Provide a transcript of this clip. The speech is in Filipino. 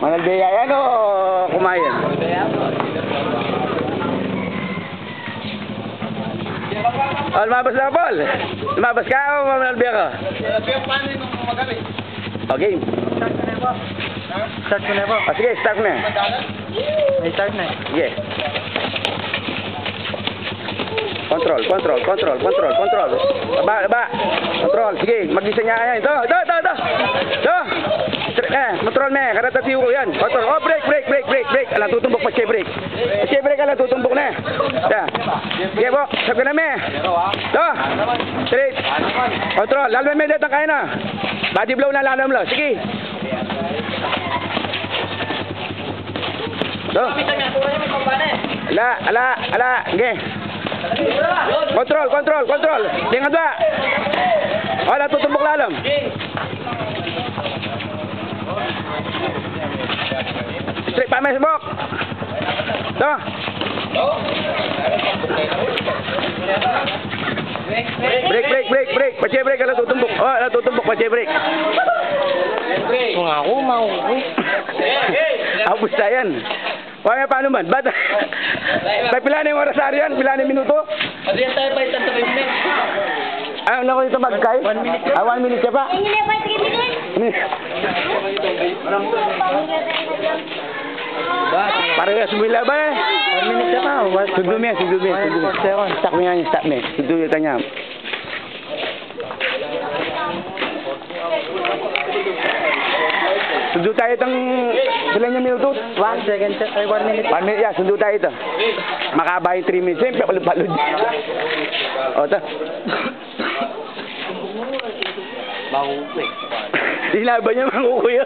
Manalbeya yan o kumain? Oh, lumabas na Paul. Lumabas ka o manalbeya ka? Paano yung magabi? Okay. Start ko na po. Oh, sige, start na. May start na. Sige. Control. Baba. Control. Sige, mag-isa niya yan. Ito. Control me. Karata tiyo ko yan. Control. Oh, break. Alang tutumbok pa siya break. Siya break alang tutumbok na. Ito. Sige po. Sabi na me. Ito. Straight. Control. Lalman me dito kaya na. Body blow na lalman mo. Sige. Ito. Ala. Sige. Control. Tingnan ba? Wala tutumbok lalam. Straight pa may smoke. Ito. Break. Pache break ala tutumbok. Oh, ala tutumbok pache break. Kung ako, mauwi. Abos na yan. Wala paano man? Ba't? Pila na yung oras yan? Pila na yung minuto? Pati yan tayo pa isang 3 minutes. Ano na ko dito magkay? 1 minute. 1 minute ka pa? Para sumila ba eh? 1 minute ka pa. Sundumi. Stop mo yan. Sundumi ka niya. Sundo tayo itong ilan yung minuto? 1 second, 1 minute. 1 minute, yeah, sundo tayo ito. Makaba yung 3 minutes. Siyempre, palud-palud. O, ito. Makukuwi. Sinaban niya makukuya.